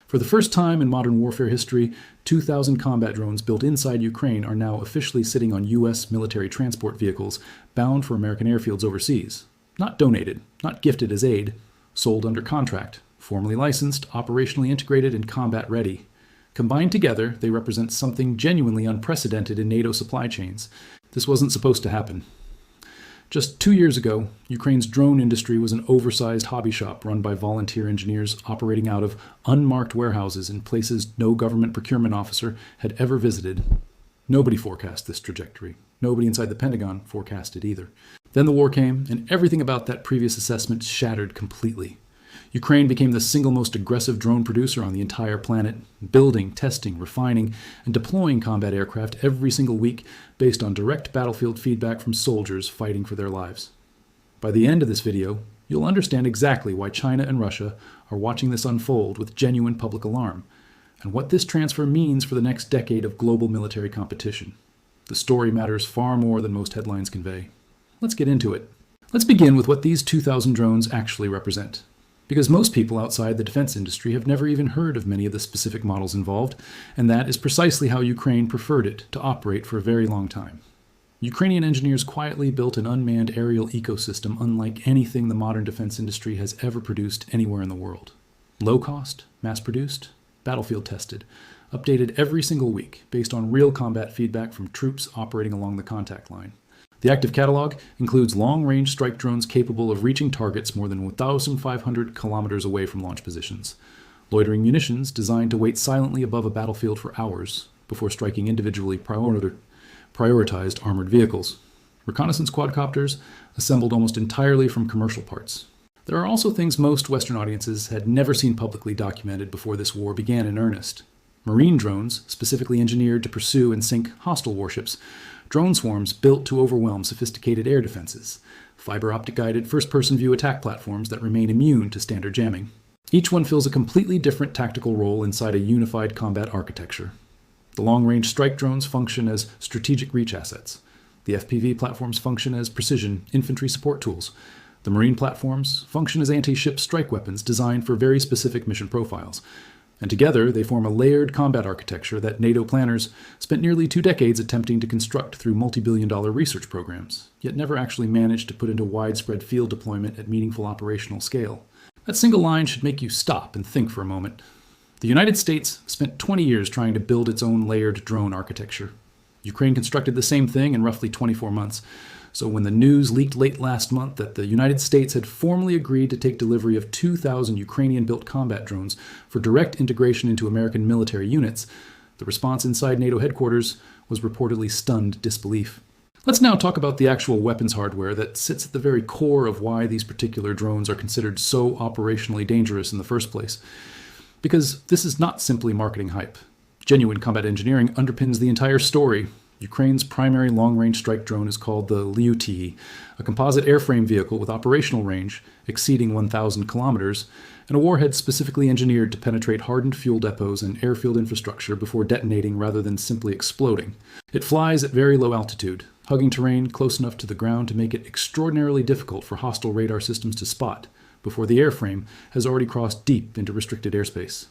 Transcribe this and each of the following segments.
For the first time in modern warfare history, 2,000 combat drones built inside Ukraine are now officially sitting on U.S. military transport vehicles bound for American airfields overseas. Not donated, not gifted as aid, sold under contract, formally licensed, operationally integrated, and combat ready. Combined together, they represent something genuinely unprecedented in NATO supply chains. This wasn't supposed to happen. Just 2 years ago, Ukraine's drone industry was an oversized hobby shop run by volunteer engineers operating out of unmarked warehouses in places no government procurement officer had ever visited. Nobody forecast this trajectory. Nobody inside the Pentagon forecast it either. Then the war came, and everything about that previous assessment shattered completely. Ukraine became the single most aggressive drone producer on the entire planet, building, testing, refining, and deploying combat aircraft every single week based on direct battlefield feedback from soldiers fighting for their lives. By the end of this video, you'll understand exactly why China and Russia are watching this unfold with genuine public alarm, and what this transfer means for the next decade of global military competition. The story matters far more than most headlines convey. Let's get into it. Let's begin with what these 2,000 drones actually represent. Because most people outside the defense industry have never even heard of many of the specific models involved, and that is precisely how Ukraine preferred it to operate for a very long time. Ukrainian engineers quietly built an unmanned aerial ecosystem unlike anything the modern defense industry has ever produced anywhere in the world. Low cost, mass-produced, battlefield tested, updated every single week based on real combat feedback from troops operating along the contact line. The active catalog includes long-range strike drones capable of reaching targets more than 1,500 kilometers away from launch positions, loitering munitions designed to wait silently above a battlefield for hours before striking individually prioritized armored vehicles, reconnaissance quadcopters assembled almost entirely from commercial parts. There are also things most Western audiences had never seen publicly documented before this war began in earnest. Marine drones, specifically engineered to pursue and sink hostile warships, drone swarms built to overwhelm sophisticated air defenses, fiber optic-guided first-person view attack platforms that remain immune to standard jamming. Each one fills a completely different tactical role inside a unified combat architecture. The long-range strike drones function as strategic reach assets. The FPV platforms function as precision infantry support tools. The marine platforms function as anti-ship strike weapons designed for very specific mission profiles. And together, they form a layered combat architecture that NATO planners spent nearly 2 decades attempting to construct through multi-billion-dollar research programs, yet never actually managed to put into widespread field deployment at meaningful operational scale. That single line should make you stop and think for a moment. The United States spent 20 years trying to build its own layered drone architecture. Ukraine constructed the same thing in roughly 24 months. So when the news leaked late last month that the United States had formally agreed to take delivery of 2,000 Ukrainian-built combat drones for direct integration into American military units, the response inside NATO headquarters was reportedly stunned disbelief. Let's now talk about the actual weapons hardware that sits at the very core of why these particular drones are considered so operationally dangerous in the first place. Because this is not simply marketing hype. Genuine combat engineering underpins the entire story. Ukraine's primary long-range strike drone is called the Lyuty, a composite airframe vehicle with operational range exceeding 1,000 kilometers, and a warhead specifically engineered to penetrate hardened fuel depots and airfield infrastructure before detonating rather than simply exploding. It flies at very low altitude, hugging terrain close enough to the ground to make it extraordinarily difficult for hostile radar systems to spot, before the airframe has already crossed deep into restricted airspace.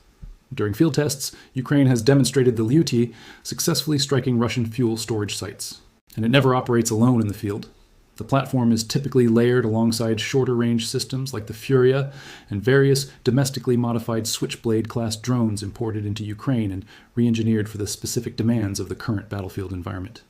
During field tests, Ukraine has demonstrated the Lyuty successfully striking Russian fuel storage sites. And it never operates alone in the field. The platform is typically layered alongside shorter-range systems like the Furia and various domestically modified Switchblade-class drones imported into Ukraine and re-engineered for the specific demands of the current battlefield environment.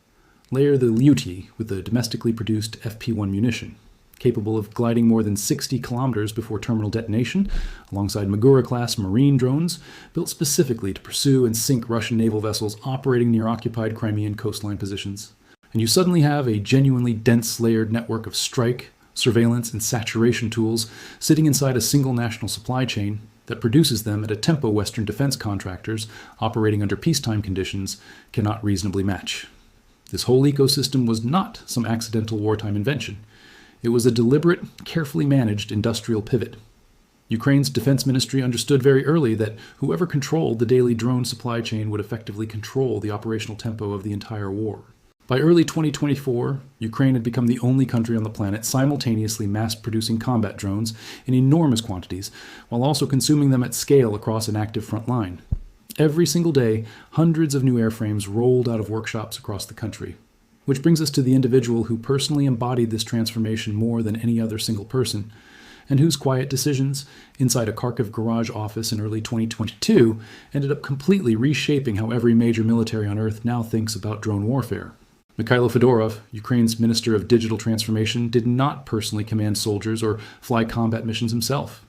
Layer the Lyuty with the domestically produced FP1 munition, capable of gliding more than 60 kilometers before terminal detonation, alongside Magura-class marine drones built specifically to pursue and sink Russian naval vessels operating near occupied Crimean coastline positions. And you suddenly have a genuinely dense layered network of strike, surveillance, and saturation tools sitting inside a single national supply chain that produces them at a tempo Western defense contractors operating under peacetime conditions cannot reasonably match. This whole ecosystem was not some accidental wartime invention. It was a deliberate, carefully managed industrial pivot. Ukraine's defense ministry understood very early that whoever controlled the daily drone supply chain would effectively control the operational tempo of the entire war. By early 2024, Ukraine had become the only country on the planet simultaneously mass-producing combat drones in enormous quantities, while also consuming them at scale across an active front line. Every single day, hundreds of new airframes rolled out of workshops across the country. Which brings us to the individual who personally embodied this transformation more than any other single person, and whose quiet decisions inside a Kharkiv garage office in early 2022 ended up completely reshaping how every major military on Earth now thinks about drone warfare. Mikhailo Fedorov, Ukraine's Minister of Digital Transformation, did not personally command soldiers or fly combat missions himself.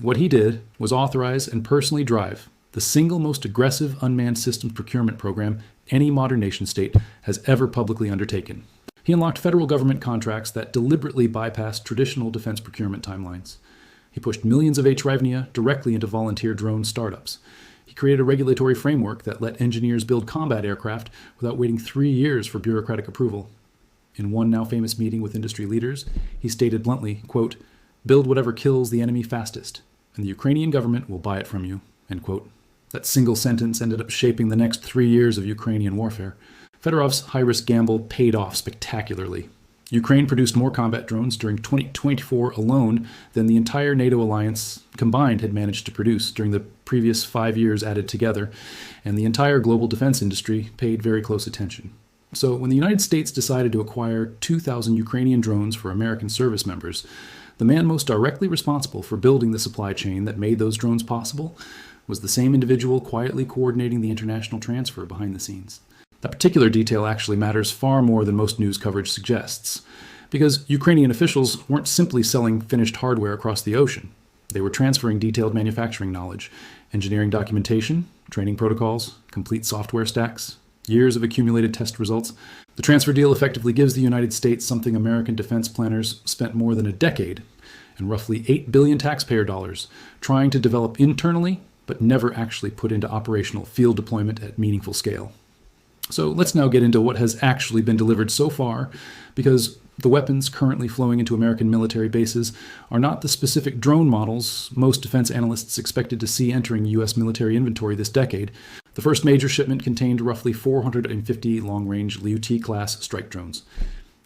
What he did was authorize and personally drive the single most aggressive unmanned systems procurement program any modern nation-state has ever publicly undertaken. He unlocked federal government contracts that deliberately bypassed traditional defense procurement timelines. He pushed millions of hryvnia directly into volunteer drone startups. He created a regulatory framework that let engineers build combat aircraft without waiting 3 years for bureaucratic approval. In one now famous meeting with industry leaders, he stated bluntly, quote, "Build whatever kills the enemy fastest, and the Ukrainian government will buy it from you," end quote. That single sentence ended up shaping the next 3 years of Ukrainian warfare. Fedorov's high-risk gamble paid off spectacularly. Ukraine produced more combat drones during 2024 alone than the entire NATO alliance combined had managed to produce during the previous 5 years added together, and the entire global defense industry paid very close attention. So when the United States decided to acquire 2,000 Ukrainian drones for American service members, the man most directly responsible for building the supply chain that made those drones possible was the same individual quietly coordinating the international transfer behind the scenes. That particular detail actually matters far more than most news coverage suggests, because Ukrainian officials weren't simply selling finished hardware across the ocean. They were transferring detailed manufacturing knowledge, engineering documentation, training protocols, complete software stacks, years of accumulated test results. The transfer deal effectively gives the United States something American defense planners spent more than a decade and roughly $8 billion taxpayer dollars trying to develop internally, but never actually put into operational field deployment at meaningful scale. So let's now get into what has actually been delivered so far, because the weapons currently flowing into American military bases are not the specific drone models most defense analysts expected to see entering U.S. military inventory this decade. The first major shipment contained roughly 450 long-range Liu-T-class strike drones.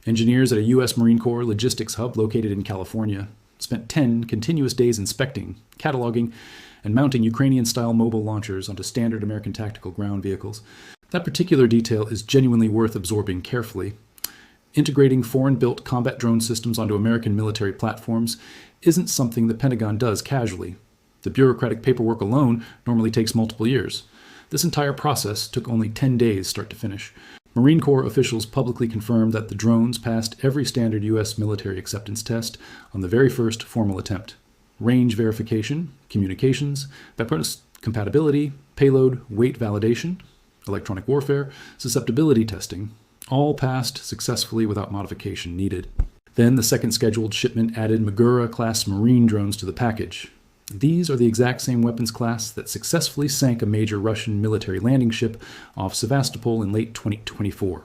Engineers at a U.S. Marine Corps logistics hub located in California spent 10 continuous days inspecting, cataloging, and mounting Ukrainian-style mobile launchers onto standard American tactical ground vehicles. That particular detail is genuinely worth absorbing carefully. Integrating foreign-built combat drone systems onto American military platforms isn't something the Pentagon does casually. The bureaucratic paperwork alone normally takes multiple years. This entire process took only 10 days start to finish. Marine Corps officials publicly confirmed that the drones passed every standard U.S. military acceptance test on the very first formal attempt. Range verification, communications, weapons compatibility, payload, weight validation, electronic warfare, susceptibility testing, all passed successfully without modification needed. Then the second scheduled shipment added Magura-class Marine drones to the package. These are the exact same weapons class that successfully sank a major Russian military landing ship off Sevastopol in late 2024.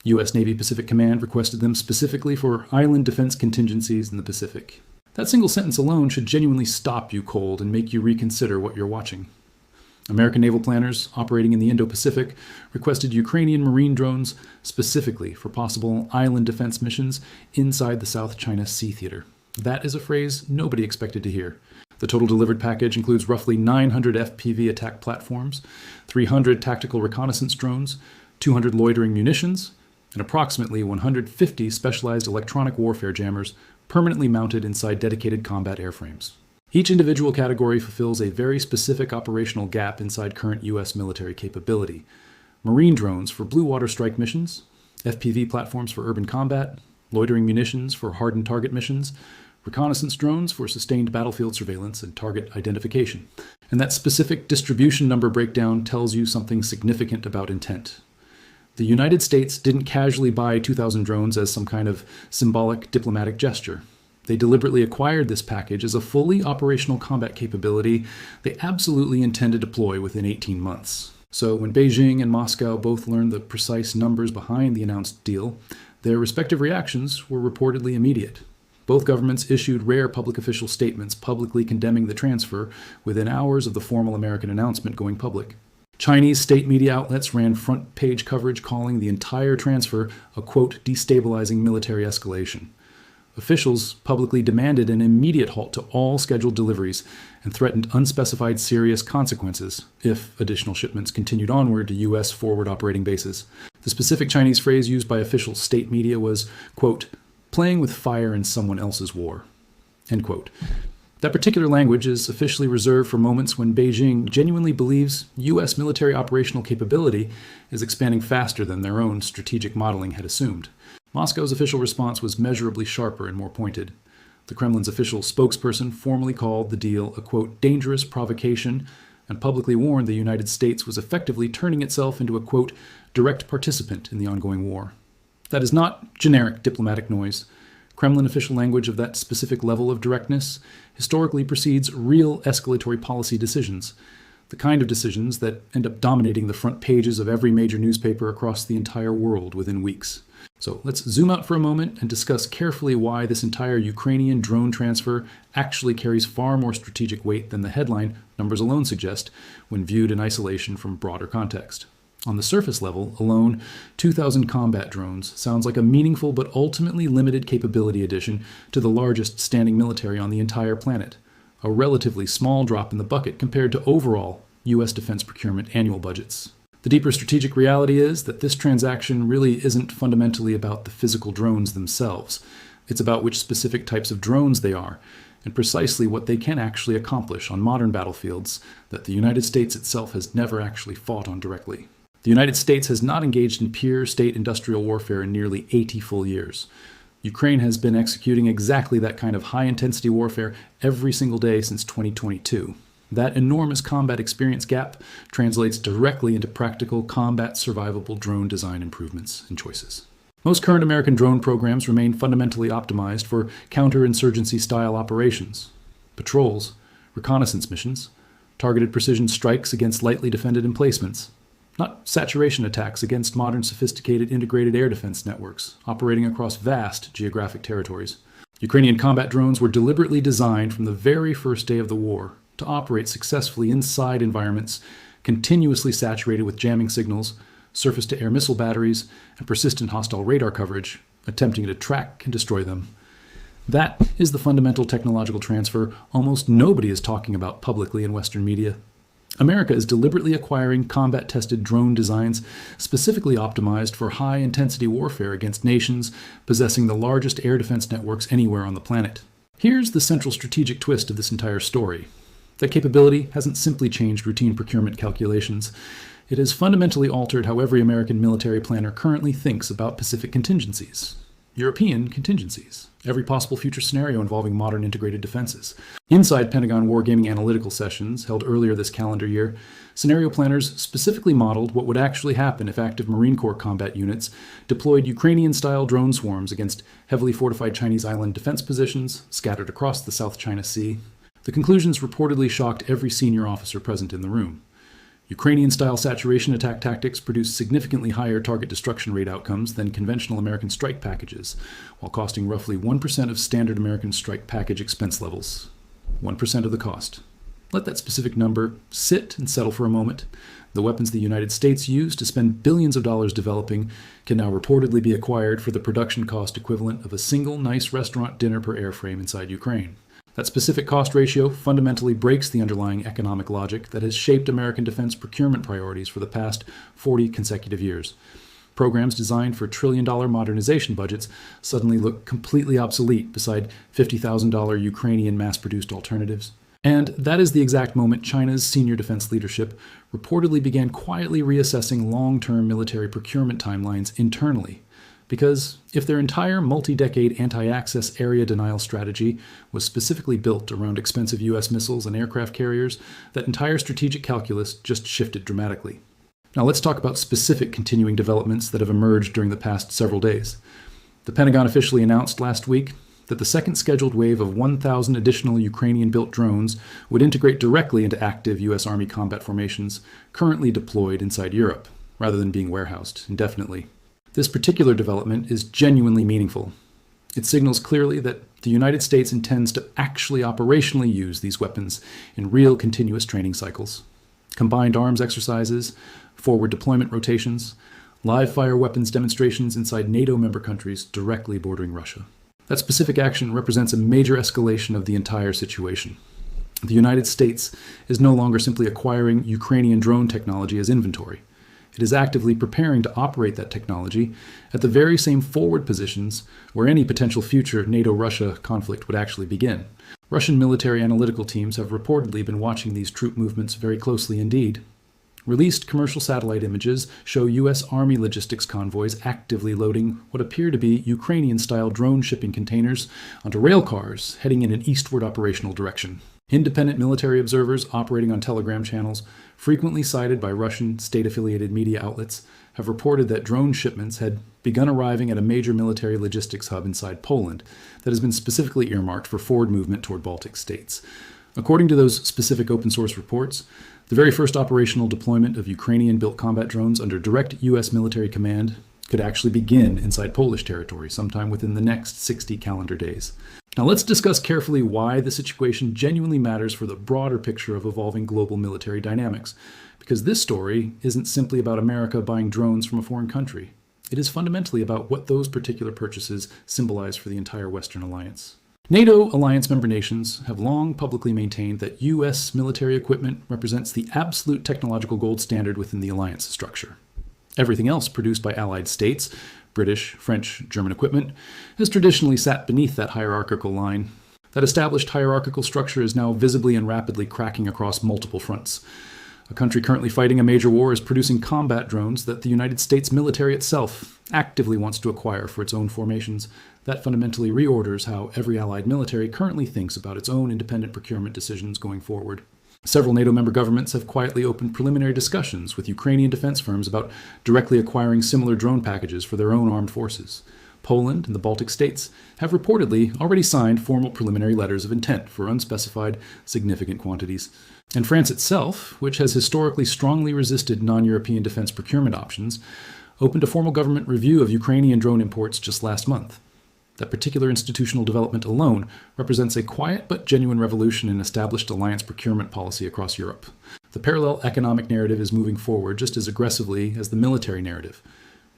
U.S. Navy Pacific Command requested them specifically for island defense contingencies in the Pacific. That single sentence alone should genuinely stop you cold and make you reconsider what you're watching. American naval planners operating in the Indo-Pacific requested Ukrainian Marine drones specifically for possible island defense missions inside the South China Sea Theater. That is a phrase nobody expected to hear. The total delivered package includes roughly 900 FPV attack platforms, 300 tactical reconnaissance drones, 200 loitering munitions, and approximately 150 specialized electronic warfare jammers permanently mounted inside dedicated combat airframes. Each individual category fulfills a very specific operational gap inside current U.S. military capability. Marine drones for blue water strike missions, FPV platforms for urban combat, loitering munitions for hardened target missions, reconnaissance drones for sustained battlefield surveillance and target identification. And that specific distribution number breakdown tells you something significant about intent. The United States didn't casually buy 2,000 drones as some kind of symbolic diplomatic gesture. They deliberately acquired this package as a fully operational combat capability they absolutely intend to deploy within 18 months. So when Beijing and Moscow both learned the precise numbers behind the announced deal, their respective reactions were reportedly immediate. Both governments issued rare public official statements publicly condemning the transfer within hours of the formal American announcement going public. Chinese state media outlets ran front-page coverage calling the entire transfer a, quote, destabilizing military escalation. Officials publicly demanded an immediate halt to all scheduled deliveries and threatened unspecified serious consequences if additional shipments continued onward to U.S. forward operating bases. The specific Chinese phrase used by official state media was, quote, playing with fire in someone else's war, end quote. That particular language is officially reserved for moments when Beijing genuinely believes U.S. military operational capability is expanding faster than their own strategic modeling had assumed. Moscow's official response was measurably sharper and more pointed. The Kremlin's official spokesperson formally called the deal a, quote, dangerous provocation and publicly warned the United States was effectively turning itself into a, quote, direct participant in the ongoing war. That is not generic diplomatic noise. Kremlin official language of that specific level of directness historically precedes real escalatory policy decisions, the kind of decisions that end up dominating the front pages of every major newspaper across the entire world within weeks. So let's zoom out for a moment and discuss carefully why this entire Ukrainian drone transfer actually carries far more strategic weight than the headline numbers alone suggest when viewed in isolation from broader context. On the surface level alone, 2,000 combat drones sounds like a meaningful but ultimately limited capability addition to the largest standing military on the entire planet, a relatively small drop in the bucket compared to overall U.S. defense procurement annual budgets. The deeper strategic reality is that this transaction really isn't fundamentally about the physical drones themselves. It's about which specific types of drones they are, and precisely what they can actually accomplish on modern battlefields that the United States itself has never actually fought on directly. The United States has not engaged in pure state industrial warfare in nearly 80 full years. Ukraine has been executing exactly that kind of high-intensity warfare every single day since 2022. That enormous combat experience gap translates directly into practical combat survivable drone design improvements and choices. Most current American drone programs remain fundamentally optimized for counterinsurgency style operations, patrols, reconnaissance missions, targeted precision strikes against lightly defended emplacements, not saturation attacks against modern sophisticated integrated air defense networks operating across vast geographic territories. Ukrainian combat drones were deliberately designed from the very first day of the war to operate successfully inside environments continuously saturated with jamming signals, surface-to-air missile batteries, and persistent hostile radar coverage, attempting to track and destroy them. That is the fundamental technological transfer almost nobody is talking about publicly in Western media. America is deliberately acquiring combat-tested drone designs specifically optimized for high-intensity warfare against nations possessing the largest air defense networks anywhere on the planet. Here's the central strategic twist of this entire story. That capability hasn't simply changed routine procurement calculations. It has fundamentally altered how every American military planner currently thinks about Pacific contingencies, European contingencies, every possible future scenario involving modern integrated defenses. Inside Pentagon wargaming analytical sessions held earlier this calendar year, scenario planners specifically modeled what would actually happen if active Marine Corps combat units deployed Ukrainian-style drone swarms against heavily fortified Chinese island defense positions scattered across the South China Sea. The conclusions reportedly shocked every senior officer present in the room. Ukrainian-style saturation attack tactics produce significantly higher target destruction rate outcomes than conventional American strike packages, while costing roughly 1% of standard American strike package expense levels. 1% of the cost. Let that specific number sit and settle for a moment. The weapons the United States used to spend billions of dollars developing can now reportedly be acquired for the production cost equivalent of a single nice restaurant dinner per airframe inside Ukraine. That specific cost ratio fundamentally breaks the underlying economic logic that has shaped American defense procurement priorities for the past 40 consecutive years. Programs designed for trillion-dollar modernization budgets suddenly look completely obsolete beside $50,000 Ukrainian mass-produced alternatives. And that is the exact moment China's senior defense leadership reportedly began quietly reassessing long-term military procurement timelines internally. Because if their entire multi-decade anti-access area denial strategy was specifically built around expensive U.S. missiles and aircraft carriers, that entire strategic calculus just shifted dramatically. Now let's talk about specific continuing developments that have emerged during the past several days. The Pentagon officially announced last week that the second scheduled wave of 1,000 additional Ukrainian-built drones would integrate directly into active U.S. Army combat formations currently deployed inside Europe, rather than being warehoused indefinitely. This particular development is genuinely meaningful. It signals clearly that the United States intends to actually operationally use these weapons in real continuous training cycles. combined arms exercises, forward deployment rotations, live-fire weapons demonstrations inside NATO member countries directly bordering Russia. That specific action represents a major escalation of the entire situation. The United States is no longer simply acquiring Ukrainian drone technology as inventory. It is actively preparing to operate that technology at the very same forward positions where any potential future NATO-Russia conflict would actually begin. Russian military analytical teams have reportedly been watching these troop movements very closely indeed. Released commercial satellite images show U.S. Army logistics convoys actively loading what appear to be Ukrainian-style drone shipping containers onto rail cars heading in an eastward operational direction. Independent military observers operating on Telegram channels, frequently cited by Russian state-affiliated media outlets, have reported that drone shipments had begun arriving at a major military logistics hub inside Poland that has been specifically earmarked for forward movement toward Baltic states. According to those specific open-source reports, the very first operational deployment of Ukrainian-built combat drones under direct U.S. military command could actually begin inside Polish territory sometime within the next 60 calendar days. Now let's discuss carefully why the situation genuinely matters for the broader picture of evolving global military dynamics, because this story isn't simply about America buying drones from a foreign country. It is fundamentally about what those particular purchases symbolize for the entire Western alliance. NATO alliance member nations have long publicly maintained that U.S. military equipment represents the absolute technological gold standard within the alliance structure. Everything else produced by allied states, British, French, German equipment, has traditionally sat beneath that hierarchical line. That established hierarchical structure is now visibly and rapidly cracking across multiple fronts. A country currently fighting a major war is producing combat drones that the United States military itself actively wants to acquire for its own formations. That fundamentally reorders how every allied military currently thinks about its own independent procurement decisions going forward. Several NATO member governments have quietly opened preliminary discussions with Ukrainian defense firms about directly acquiring similar drone packages for their own armed forces. Poland and the Baltic states have reportedly already signed formal preliminary letters of intent for unspecified, significant quantities. And France itself, which has historically strongly resisted non-European defense procurement options, opened a formal government review of Ukrainian drone imports just last month. That particular institutional development alone represents a quiet but genuine revolution in established alliance procurement policy across Europe. The parallel economic narrative is moving forward just as aggressively as the military narrative.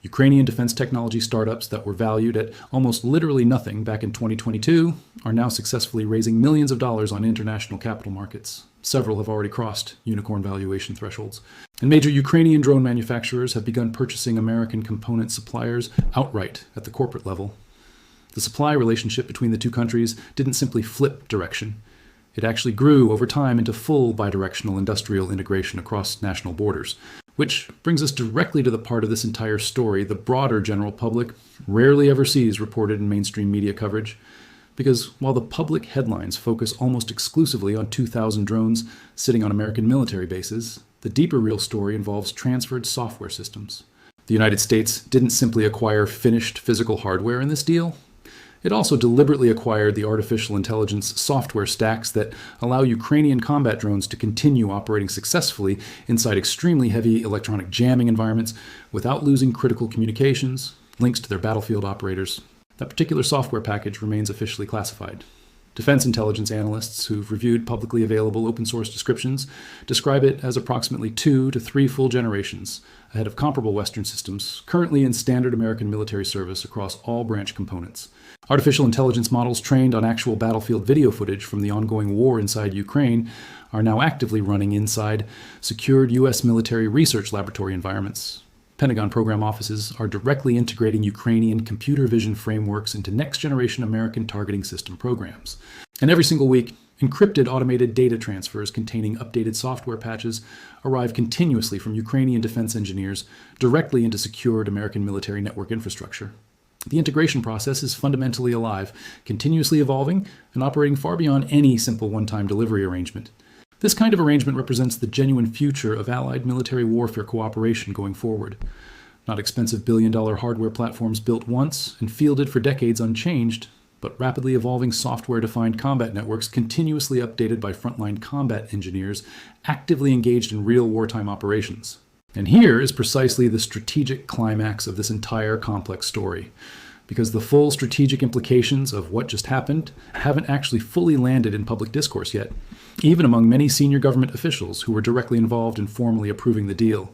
Ukrainian defense technology startups that were valued at almost literally nothing back in 2022 are now successfully raising millions of dollars on international capital markets. Several have already crossed unicorn valuation thresholds. And major Ukrainian drone manufacturers have begun purchasing American component suppliers outright at the corporate level. The supply relationship between the two countries didn't simply flip direction. It actually grew over time into full bidirectional industrial integration across national borders. Which brings us directly to the part of this entire story the broader general public rarely ever sees reported in mainstream media coverage. Because while the public headlines focus almost exclusively on 2,000 drones sitting on American military bases, the deeper real story involves transferred software systems. The United States didn't simply acquire finished physical hardware in this deal. It also deliberately acquired the artificial intelligence software stacks that allow Ukrainian combat drones to continue operating successfully inside extremely heavy electronic jamming environments without losing critical communications, links to their battlefield operators. That particular software package remains officially classified. Defense intelligence analysts who've reviewed publicly available open-source descriptions describe it as approximately 2 to 3 full generations ahead of comparable Western systems currently in standard American military service across all branch components. Artificial intelligence models trained on actual battlefield video footage from the ongoing war inside Ukraine are now actively running inside secured U.S. military research laboratory environments. Pentagon program offices are directly integrating Ukrainian computer vision frameworks into next-generation American targeting system programs. And every single week, encrypted automated data transfers containing updated software patches arrive continuously from Ukrainian defense engineers directly into secured American military network infrastructure. The integration process is fundamentally alive, continuously evolving, and operating far beyond any simple one-time delivery arrangement. This kind of arrangement represents the genuine future of allied military warfare cooperation going forward. Not expensive billion-dollar hardware platforms built once and fielded for decades unchanged, but rapidly evolving software-defined combat networks continuously updated by frontline combat engineers actively engaged in real wartime operations. And here is precisely the strategic climax of this entire complex story. because the full strategic implications of what just happened haven't actually fully landed in public discourse yet, even among many senior government officials who were directly involved in formally approving the deal.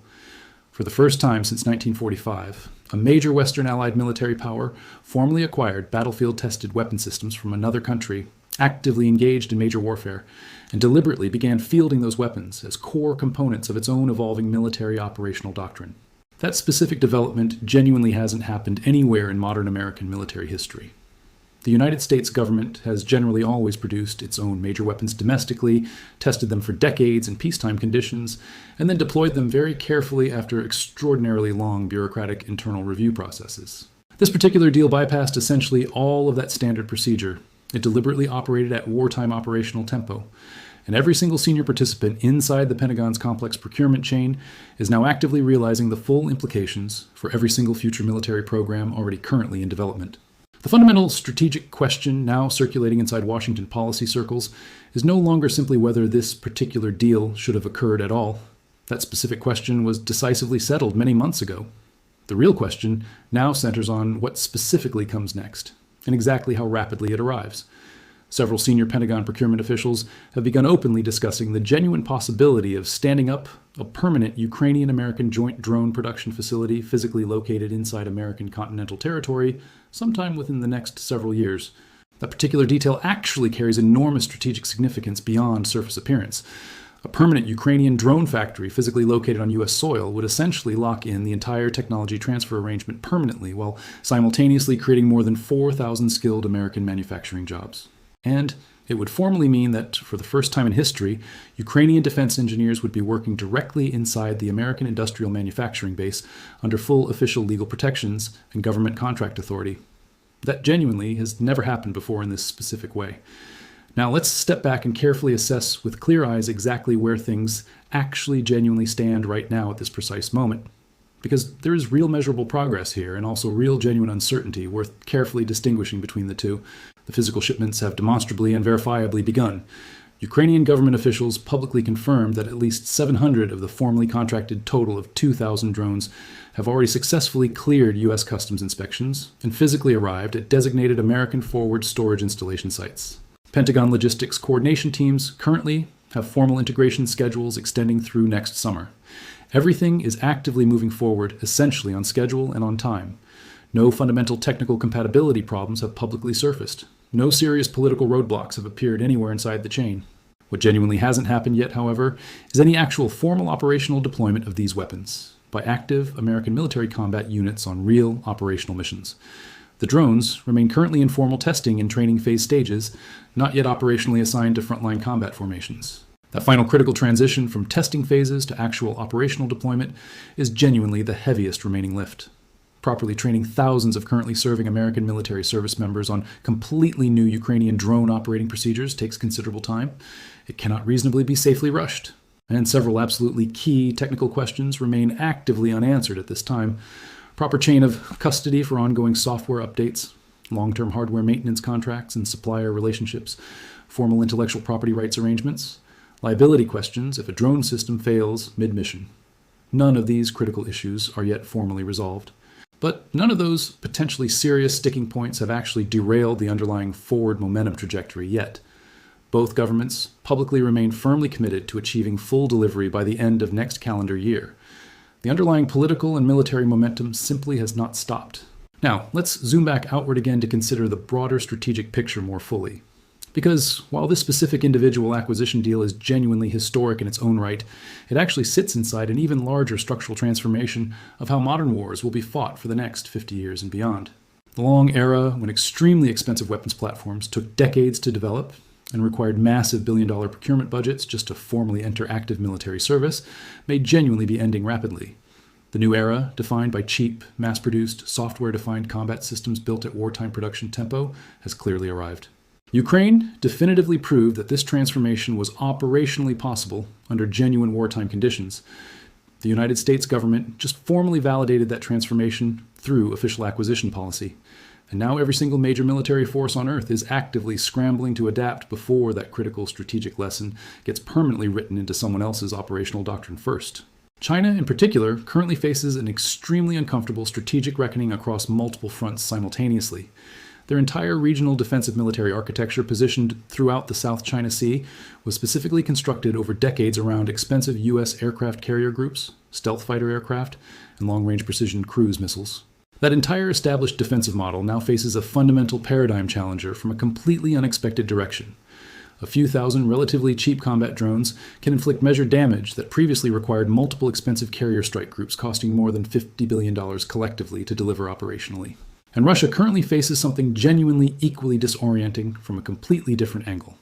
For the first time since 1945, a major Western Allied military power formally acquired battlefield-tested weapon systems from another country actively engaged in major warfare, and deliberately began fielding those weapons as core components of its own evolving military operational doctrine. That specific development genuinely hasn't happened anywhere in modern American military history. The United States government has generally always produced its own major weapons domestically, tested them for decades in peacetime conditions, and then deployed them very carefully after extraordinarily long bureaucratic internal review processes. This particular deal bypassed essentially all of that standard procedure. It deliberately operated at wartime operational tempo, and every single senior participant inside the Pentagon's complex procurement chain is now actively realizing the full implications for every single future military program already currently in development. The fundamental strategic question now circulating inside Washington policy circles is no longer simply whether this particular deal should have occurred at all. That specific question was decisively settled many months ago. The real question now centers on what specifically comes next, and exactly how rapidly it arrives. Several senior Pentagon procurement officials have begun openly discussing the genuine possibility of standing up a permanent Ukrainian-American joint drone production facility physically located inside American continental territory sometime within the next several years. That particular detail actually carries enormous strategic significance beyond surface appearance. A permanent Ukrainian drone factory physically located on U.S. soil would essentially lock in the entire technology transfer arrangement permanently, while simultaneously creating more than 4,000 skilled American manufacturing jobs. And it would formally mean that, for the first time in history, Ukrainian defense engineers would be working directly inside the American industrial manufacturing base under full official legal protections and government contract authority. That genuinely has never happened before in this specific way. Now let's step back and carefully assess with clear eyes exactly where things actually genuinely stand right now at this precise moment. Because there is real measurable progress here and also real genuine uncertainty worth carefully distinguishing between the two. The physical shipments have demonstrably and verifiably begun. Ukrainian government officials publicly confirmed that at least 700 of the formally contracted total of 2,000 drones have already successfully cleared U.S. customs inspections and physically arrived at designated American forward storage installation sites. Pentagon logistics coordination teams currently have formal integration schedules extending through next summer. Everything is actively moving forward essentially on schedule and on time. No fundamental technical compatibility problems have publicly surfaced. No serious political roadblocks have appeared anywhere inside the chain. What genuinely hasn't happened yet, however, is any actual formal operational deployment of these weapons by active American military combat units on real operational missions. The drones remain currently in formal testing and training phase stages, not yet operationally assigned to frontline combat formations. That final critical transition from testing phases to actual operational deployment is genuinely the heaviest remaining lift. Properly training thousands of currently serving American military service members on completely new Ukrainian drone operating procedures takes considerable time. It cannot reasonably be safely rushed. And several absolutely key technical questions remain actively unanswered at this time. Proper chain of custody for ongoing software updates, long-term hardware maintenance contracts and supplier relationships, formal intellectual property rights arrangements, liability questions if a drone system fails mid-mission. None of these critical issues are yet formally resolved. But none of those potentially serious sticking points have actually derailed the underlying forward momentum trajectory yet. Both governments publicly remain firmly committed to achieving full delivery by the end of next calendar year. The underlying political and military momentum simply has not stopped. Now, let's zoom back outward again to consider the broader strategic picture more fully. Because while this specific individual acquisition deal is genuinely historic in its own right, it actually sits inside an even larger structural transformation of how modern wars will be fought for the next 50 years and beyond. The long era when extremely expensive weapons platforms took decades to develop and required massive billion-dollar procurement budgets just to formally enter active military service may genuinely be ending rapidly. The new era, defined by cheap, mass-produced, software-defined combat systems built at wartime production tempo, has clearly arrived. Ukraine definitively proved that this transformation was operationally possible under genuine wartime conditions. The United States government just formally validated that transformation through official acquisition policy. And now every single major military force on Earth is actively scrambling to adapt before that critical strategic lesson gets permanently written into someone else's operational doctrine first. China, in particular, currently faces an extremely uncomfortable strategic reckoning across multiple fronts simultaneously. Their entire regional defensive military architecture, positioned throughout the South China Sea, was specifically constructed over decades around expensive U.S. aircraft carrier groups, stealth fighter aircraft, and long-range precision cruise missiles. That entire established defensive model now faces a fundamental paradigm challenger from a completely unexpected direction. A few thousand relatively cheap combat drones can inflict measured damage that previously required multiple expensive carrier strike groups costing more than $50 billion collectively to deliver operationally. And Russia currently faces something genuinely equally disorienting from a completely different angle.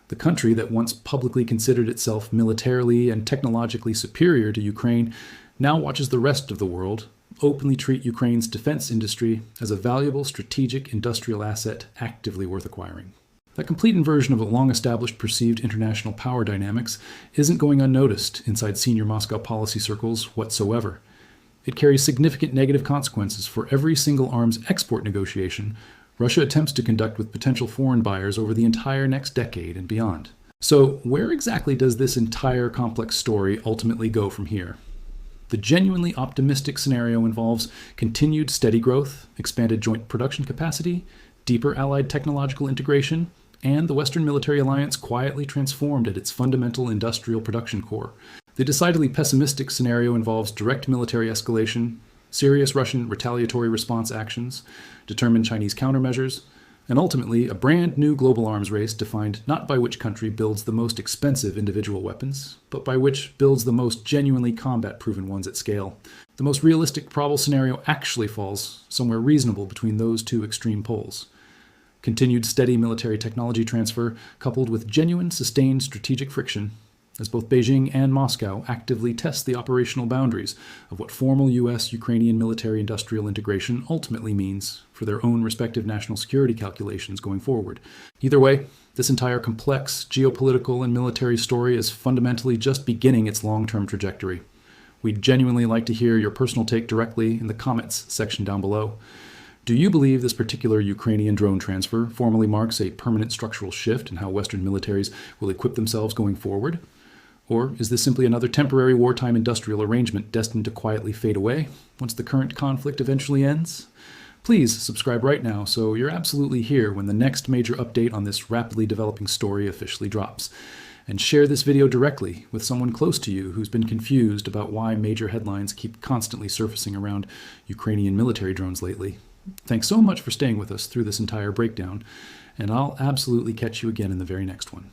The country that once publicly considered itself militarily and technologically superior to Ukraine now watches the rest of the world openly treat Ukraine's defense industry as a valuable strategic industrial asset actively worth acquiring. That complete inversion of a long-established perceived international power dynamics isn't going unnoticed inside senior Moscow policy circles whatsoever. It carries significant negative consequences for every single arms export negotiation Russia attempts to conduct with potential foreign buyers over the entire next decade and beyond. So, where exactly does this entire complex story ultimately go from here? The genuinely optimistic scenario involves continued steady growth, expanded joint production capacity, deeper allied technological integration, and the Western military alliance quietly transformed at its fundamental industrial production core. The decidedly pessimistic scenario involves direct military escalation, serious Russian retaliatory response actions, determined Chinese countermeasures, and ultimately a brand new global arms race defined not by which country builds the most expensive individual weapons, but by which builds the most genuinely combat-proven ones at scale. The most realistic probable scenario actually falls somewhere reasonable between those two extreme poles. Continued steady military technology transfer, coupled with genuine sustained strategic friction, as both Beijing and Moscow actively test the operational boundaries of what formal U.S.-Ukrainian military-industrial integration ultimately means for their own respective national security calculations going forward. Either way, this entire complex geopolitical and military story is fundamentally just beginning its long-term trajectory. We'd genuinely like to hear your personal take directly in the comments section down below. Do you believe this particular Ukrainian drone transfer formally marks a permanent structural shift in how Western militaries will equip themselves going forward? Or is this simply another temporary wartime industrial arrangement destined to quietly fade away once the current conflict eventually ends? Please subscribe right now so you're absolutely here when the next major update on this rapidly developing story officially drops. And share this video directly with someone close to you who's been confused about why major headlines keep constantly surfacing around Ukrainian military drones lately. Thanks so much for staying with us through this entire breakdown, and I'll absolutely catch you again in the very next one.